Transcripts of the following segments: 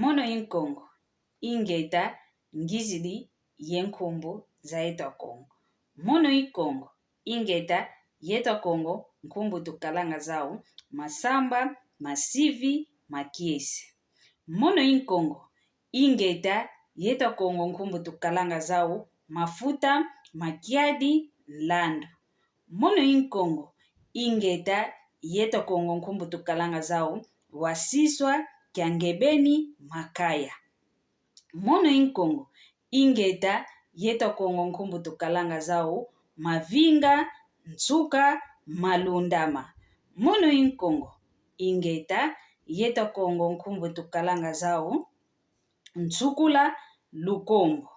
Mono inkongo ingeta ngizili yenkumbu zaeta Kongo. Mono inkongo ingeta yeta Kongo nkumbu tukalanga zao masamba, masivi, makiesi. Mono inkongo ingeta yeta Kongo nkumbu tukalanga zao mafuta, makiadi, lando. Mono inkongo ingeta yeta Kongo nkumbu tukalanga zao wasiswa, kiangebeni, makaya. Mono inkongo ingeta yeta Kongo nkumbu tukalanga zao mavinga, nsuka, malundama. Mono inkongo ingeta yeta Kongo nkumbu tukalanga zao nsukula, lukombo.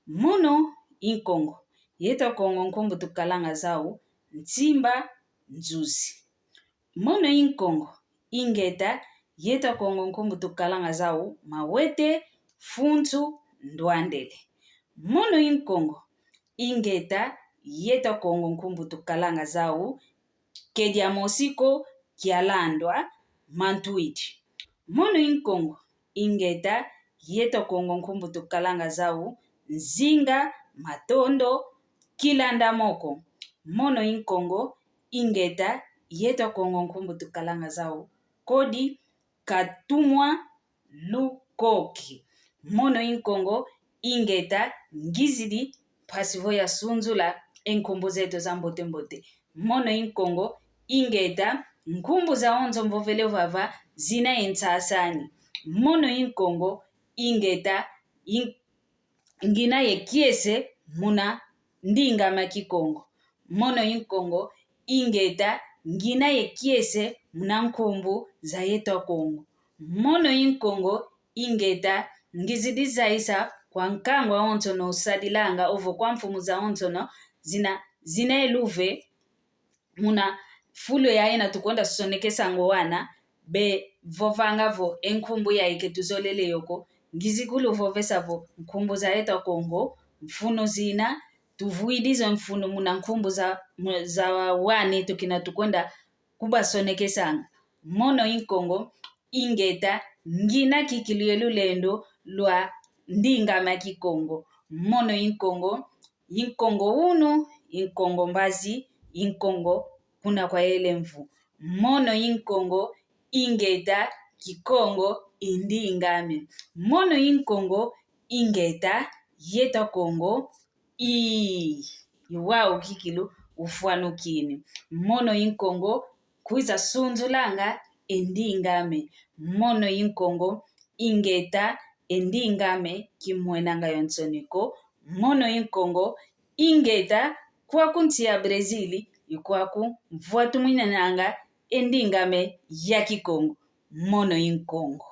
Mono inkongo yeta Kongo nkumbu tukalanga zao ntimba, nzuzi. Mono inkongo ingeta yeta Kongo nkumbu tukalanga zao mawete, funzu, ndwandele. Mono inkongo ingeta yeta Kongo nkumbu tukalanga zao kedia mosiko, kialandwa, mantuiti. Mono inkongo ingeta yeta Kongo nkumbu tukalanga zao nzinga, matondo, kilanda moko. Mono inkongo ingeta yeta Kongo nkumbu tukalanga zao kodi, katumwa, lukoki. Mono inkongo ingeta ngizili pasivo ya sunzula enkumbu zetu za mbote mbote. Mono inkongo ingeta nkumbu za onzo mvovele vava zina entsasani. Mono inkongo ingeta ngina ye kiese muna ndinga makikongo. Mono inkongo ingeta ngina ye kiese muna nkumbu za yeta Kongo. Mono inkongo ingeta ngizidi zaisa kwa nkangwa onzo no sadilanga ovo kwa mfumu za onzo no zina eluve muna fulo ya ena tukonda sonekesa ngowana be vovanga vo enkumbu ya iketuzolele yoko ngizikulu vovesa vo nkumbu za yeta Kongo mfuno zina tuvuidizo mfuno muna nkumbu za wani tukina tukonda kuba sonekesanga. Mono inkongo ingeta ngina kikilielu lendo lwa ndinga makikongo. Mono inkongo unu, inkongo mbazi, inkongo kuna kwa elemvu. Mono inkongo ingeta kikongo indingame. Mono inkongo ingeta yeta Kongo iwao kikilu ufuanu kini. Mono inkongo kuiza sunzulanga endingame. Mono inkongo ingeta endingame kimwenanga yonsoniko. Mono inkongo ingeta kwa kunti ya Brezili ikwaku mfuatu mwina nanga endingame ya kikongo. Mono inkongo.